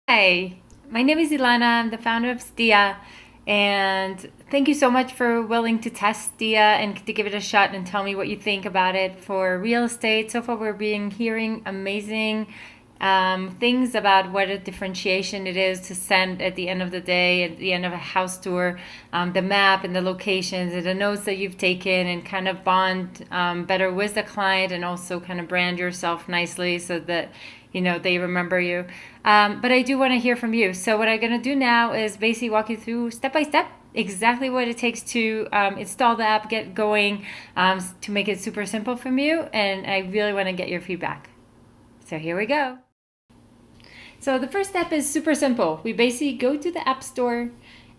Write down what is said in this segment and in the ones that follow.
Hi, my name is Ilana. I'm the founder of Stia. And thank you so much for willing to test Stia and to give it a shot and tell me what you think about it for real estate. So far, we're being hearing amazing things about what a differentiation it is to send at the end of the day, at the end of a house tour, the map and the locations and the notes that you've taken and kind of bond better with the client and also kind of brand yourself nicely so that they remember you. But I do want to hear from you. So what I'm going to do now is basically walk you through step by step exactly what it takes to install the app, get going, to make it super simple from you. And I really want to get your feedback. So here we go. So the first step is super simple. We basically go to the App Store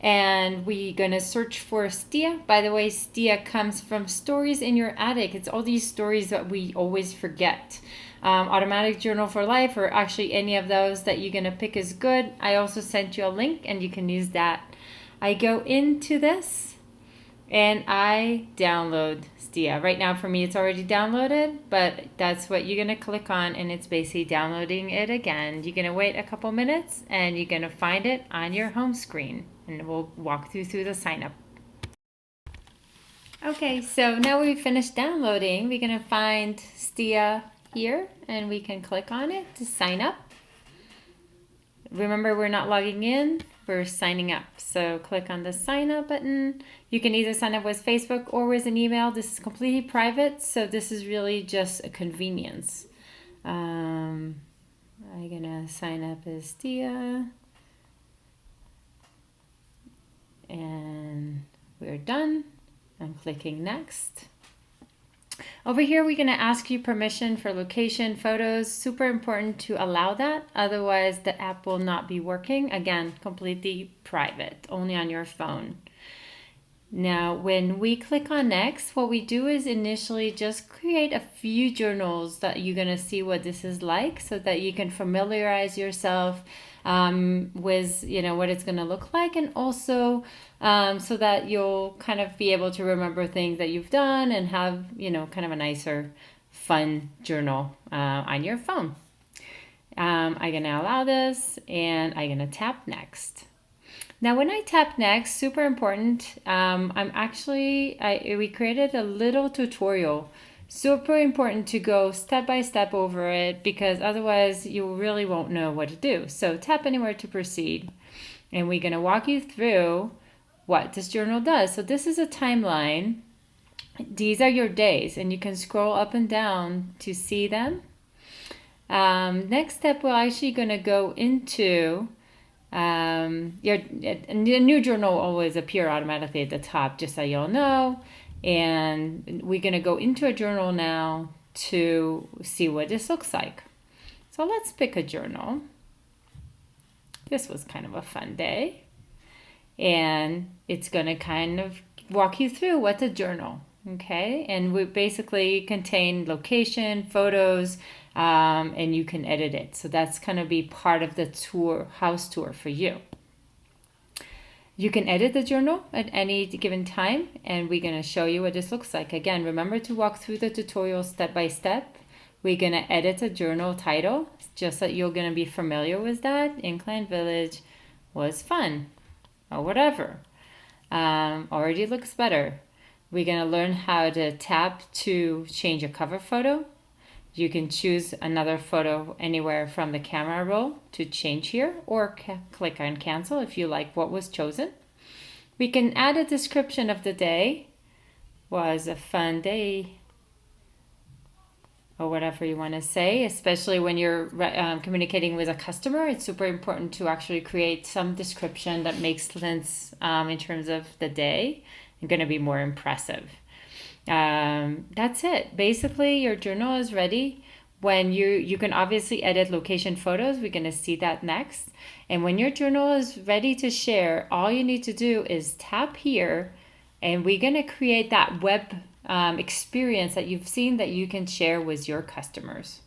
and we're gonna search for Stia. By the way, Stia comes from Stories in Your Attic. It's all these stories that we always forget. Automatic Journal for Life, or actually any of those that you're gonna pick is good. I also sent you a link and you can use that. I go into this and I download Stia. Right now for me it's already downloaded, but that's what you're gonna click on and it's basically downloading it again. You're gonna wait a couple minutes and you're gonna find it on your home screen and we'll walk you through the sign up. Okay, so now we've finished downloading. We're gonna find Stia here and we can click on it to sign up. Remember, we're not logging in, we're signing up. So click on the sign up button. You can either sign up with Facebook or with an email. This is completely private, so this is really just a convenience. I'm gonna sign up as Tia. And we're done. I'm clicking next. Over here, we're going to ask you permission for location, photos. Super important to allow that. Otherwise, the app will not be working. Again, completely private, only on your phone. Now, when we click on next, what we do is initially just create a few journals that you're going to see what this is like so that you can familiarize yourself with what it's going to look like, and also so that you'll kind of be able to remember things that you've done and have kind of a nicer fun journal on your phone. I'm going to allow this and I'm going to tap next. Now, when I tap next, super important, we created a little tutorial. Super important to go step by step over it because otherwise you really won't know what to do. So tap anywhere to proceed. And we're gonna walk you through what this journal does. So this is a timeline. These are your days and you can scroll up and down to see them. Next step, we're actually gonna go into a new journal will always appear automatically at the top, just so you'll know. And we're going to go into a journal now to see what this looks like. So let's pick a journal. This was kind of a fun day. And it's going to kind of walk you through what's a journal. Okay, and we basically contain location, photos, and you can edit it. So that's going to be part of the house tour for you. You can edit the journal at any given time, and we're going to show you what this looks like. Again, remember to walk through the tutorial step by step. We're going to edit a journal title, just so you're going to be familiar with that. Incline Village was fun, or whatever. Already looks better. We're going to learn how to tap to change a cover photo. You can choose another photo anywhere from the camera roll to change here, or click on cancel if you like what was chosen. We can add a description of the day. Was a fun day, or whatever you want to say, especially when you're communicating with a customer. It's super important to actually create some description that makes sense in terms of the day and going to be more impressive. That's it. Basically, your journal is ready. When you can obviously edit location photos. We're going to see that next. And when your journal is ready to share, all you need to do is tap here, and we're going to create that web experience that you've seen that you can share with your customers.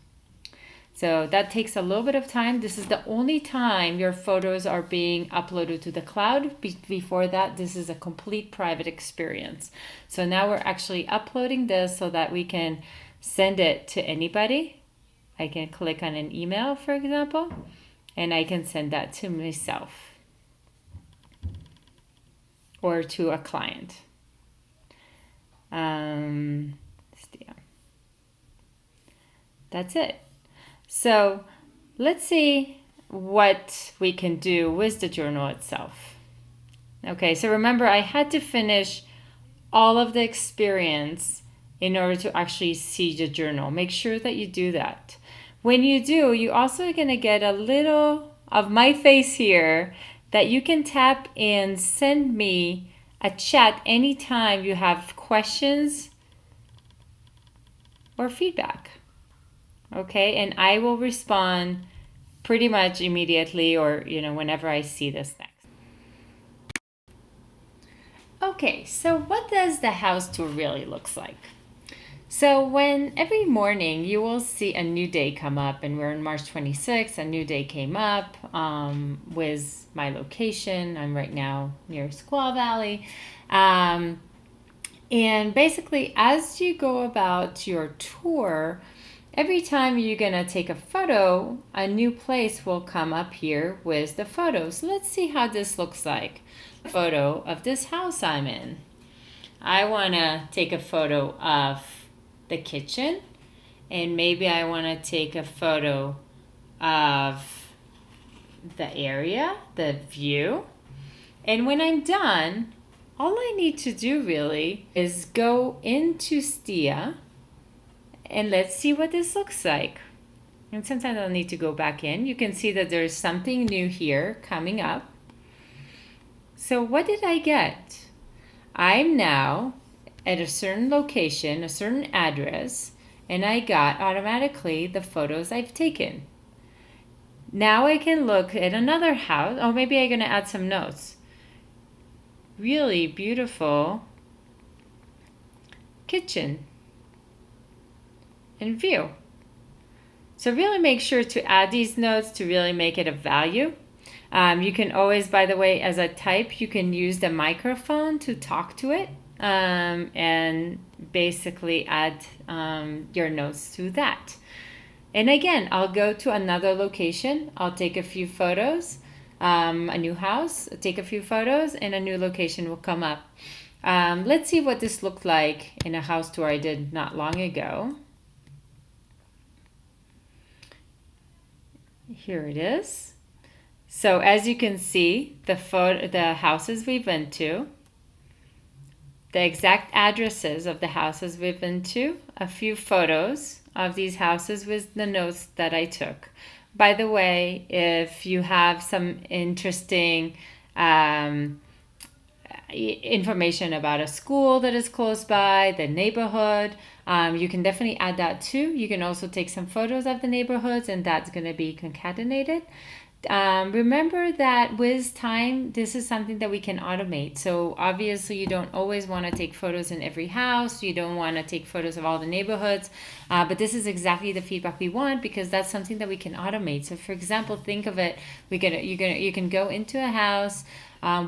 So that takes a little bit of time. This is the only time your photos are being uploaded to the cloud. Before that, this is a complete private experience. So now we're actually uploading this so that we can send it to anybody. I can click on an email, for example, and I can send that to myself or to a client. That's it. So let's see what we can do with the journal itself. Okay, so remember, I had to finish all of the experience in order to actually see the journal. Make sure that you do that. When you do, you also are going to get a little of my face here that you can tap and send me a chat anytime you have questions or feedback. Okay, and I will respond pretty much immediately, or whenever I see this next. Okay, so what does the house tour really looks like? So when every morning you will see a new day come up, and we're on March 26th, a new day came up with my location. I'm right now near Squaw Valley. And basically, as you go about your tour, every time you're going to take a photo, a new place will come up here with the photos. Let's see how this looks like. Photo of this house I'm in. I want to take a photo of the kitchen, and maybe I want to take a photo of the area, the view. And when I'm done, all I need to do really is go into Stia, and let's see what this looks like. And sometimes I'll need to go back in. You can see that there's something new here coming up. So what did I get? I'm now at a certain location, a certain address, and I got automatically the photos I've taken. Now I can look at another house. Oh, maybe I'm going to add some notes. Really beautiful kitchen and view. So really make sure to add these notes to really make it a value. You can always, by the way, as a type, you can use the microphone to talk to it and basically add your notes to that. And again, I'll go to another location. I'll take a few photos, a new house, take a few photos, and a new location will come up. Let's see what this looked like in a house tour I did not long ago. Here it is. So as you can see, the houses we've been to, the exact addresses of the houses we've been to, a few photos of these houses with the notes that I took. By the way, if you have some interesting information about a school that is close by, the neighborhood, you can definitely add that too. You can also take some photos of the neighborhoods, and that's going to be concatenated. Remember that with time, this is something that we can automate. So obviously you don't always want to take photos in every house. You don't want to take photos of all the neighborhoods. But this is exactly the feedback we want, because that's something that we can automate. So for example, think of it, you can go into a house.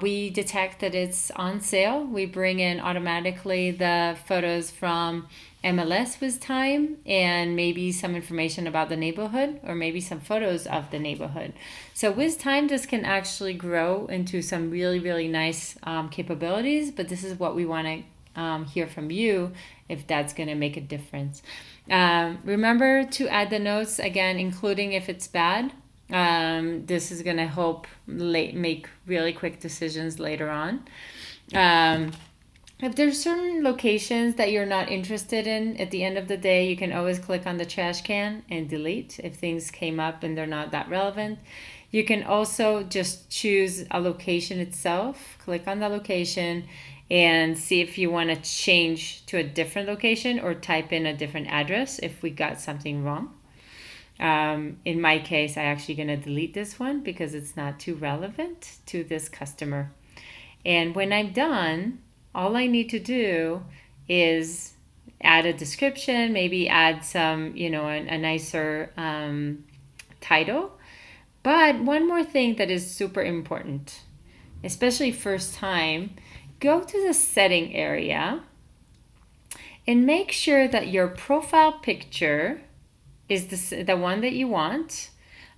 We detect that it's on sale. We bring in automatically the photos from MLS with time, and maybe some information about the neighborhood, or maybe some photos of the neighborhood. So with time, this can actually grow into some really, really nice capabilities, but this is what we want to hear from you, if that's going to make a difference. Remember to add the notes, again, including if it's bad. This is going to help make really quick decisions later on. If there's certain locations that you're not interested in, at the end of the day, you can always click on the trash can and delete if things came up and they're not that relevant. You can also just choose a location itself, click on the location, and see if you want to change to a different location or type in a different address if we got something wrong. In my case, I'm actually going to delete this one because it's not too relevant to this customer. And when I'm done, all I need to do is add a description, maybe add some, a nicer title. But one more thing that is super important, especially first time, go to the setting area and make sure that your profile picture is the one that you want.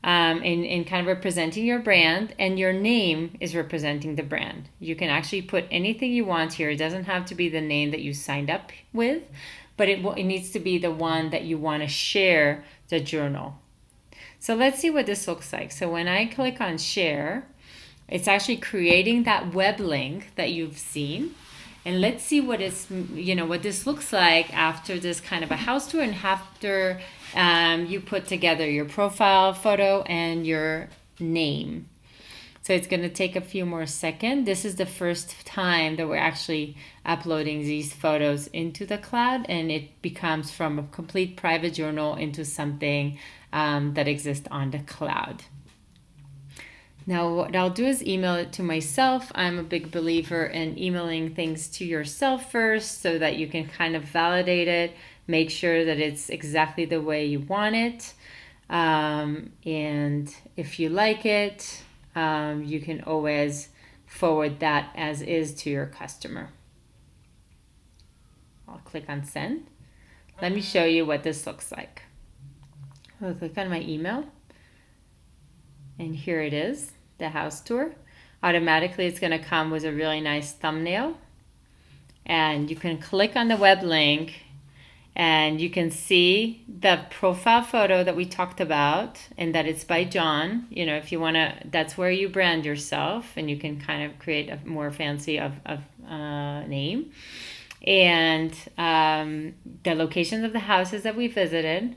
in kind of representing your brand, and your name is representing the brand. You can actually put anything you want here. It doesn't have to be the name that you signed up with, but it needs to be the one that you want to share the journal. So let's see what this looks like. So when I click on share, it's actually creating that web link that you've seen. And let's see what this looks like after this kind of a house tour, and after you put together your profile photo and your name. So it's going to take a few more seconds. This is the first time that we're actually uploading these photos into the cloud, and it becomes from a complete private journal into something that exists on the cloud. Now, what I'll do is email it to myself. I'm a big believer in emailing things to yourself first so that you can kind of validate it, make sure that it's exactly the way you want it. And if you like it, you can always forward that as is to your customer. I'll click on send. Let me show you what this looks like. I'll click on my email. And here it is, the house tour. Automatically, it's going to come with a really nice thumbnail. And you can click on the web link, and you can see the profile photo that we talked about, and that it's by John. If you want to, that's where you brand yourself, and you can kind of create a more fancy of name. And the locations of the houses that we visited,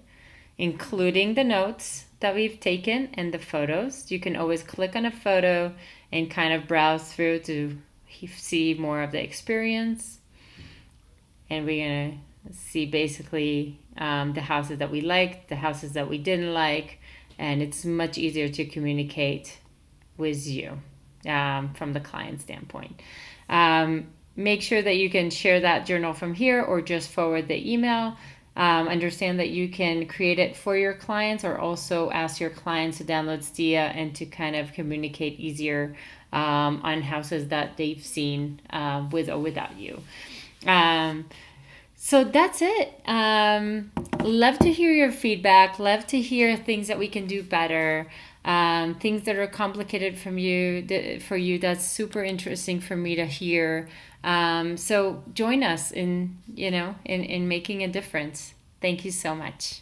including the notes that we've taken and the photos. You can always click on a photo and kind of browse through to see more of the experience. And we're going to see basically the houses that we liked, the houses that we didn't like, and it's much easier to communicate with you from the client standpoint. Make sure that you can share that journal from here or just forward the email. Understand that you can create it for your clients, or also ask your clients to download Stia and to kind of communicate easier on houses that they've seen with or without you. So that's it. Love to hear your feedback. Love to hear things that we can do better. Things that are complicated for you. That's super interesting for me to hear. So join us in making a difference. Thank you so much.